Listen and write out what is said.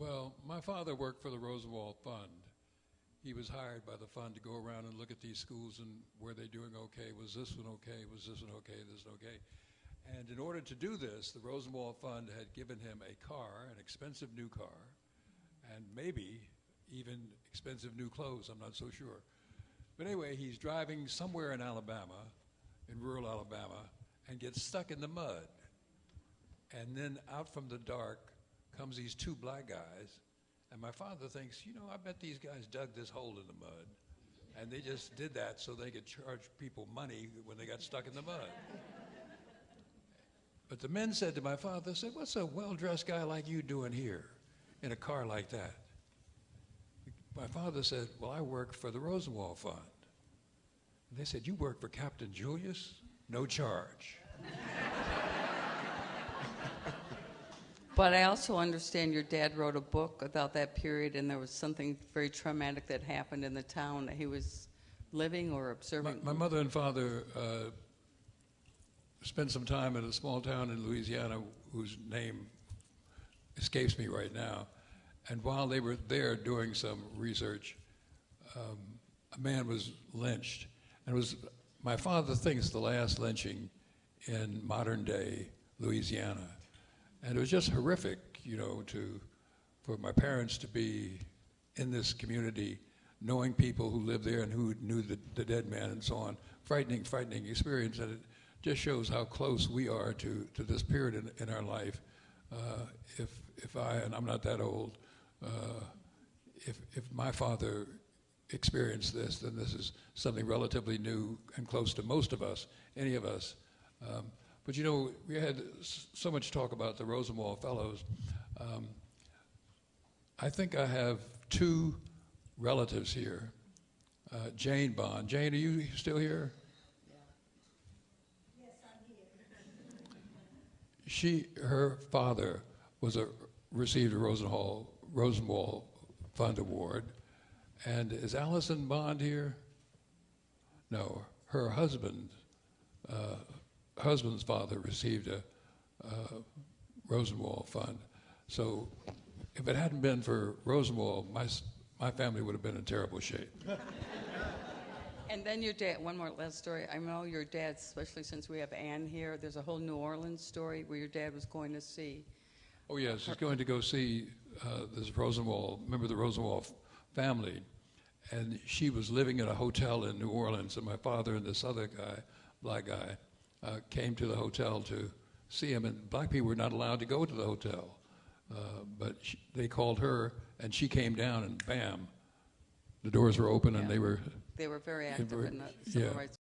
Well, my father worked for the Rosenwald Fund. He was hired by the fund to go around and look at these schools and were they doing okay? Was this one okay? Was this one okay? This one okay? And in order to do this, the Rosenwald Fund had given him a car, an expensive new car, and maybe even expensive new clothes, I'm not so sure. But anyway, he's driving somewhere in Alabama, in rural Alabama, and gets stuck in the mud. And then out from the dark comes these two black guys, and my father thinks, you know, I bet these guys dug this hole in the mud, and they just did that so they could charge people money when they got stuck in the mud. But the men said to my father, said, what's a well-dressed guy like you doing here in a car like that? My father said, well, I work for the Rosenwald Fund. And they said, you work for Captain Julius? No charge. But I also understand your dad wrote a book about that period, and there was something very traumatic that happened in the town that he was living or observing. My mother and father spent some time in a small town in Louisiana whose name escapes me right now. And while they were there doing some research, a man was lynched. And it was, my father thinks, the last lynching in modern day Louisiana. And it was just horrific, you know, for my parents to be in this community, knowing people who lived there and who knew the dead man and so on. Frightening, frightening experience. And it just shows how close we are to this period in our life. If I, and I'm not that old, if my father experienced this, then this is something relatively new and close to most of us, any of us. But you know, we had so much talk about the Rosenwald Fellows. I think I have two relatives here. Jane Bond. Jane, are you still here? Yeah. Yes, I'm here. Her father received a Rosenwald Fund Award. And is Allison Bond here? No, her husband's father received a Rosenwald Fund. So if it hadn't been for Rosenwald, my family would have been in terrible shape. And then your dad, one more last story. I know your dad, especially since we have Ann here, there's a whole New Orleans story where your dad was going to see. Oh yes, he's going to go see this Rosenwald, remember the Rosenwald family, and she was living in a hotel in New Orleans, and my father and this other guy, black guy, came to the hotel to see him, and black people were not allowed to go to the hotel. But they called her, and she came down, and bam, the doors were open, and they were very active in the civil rights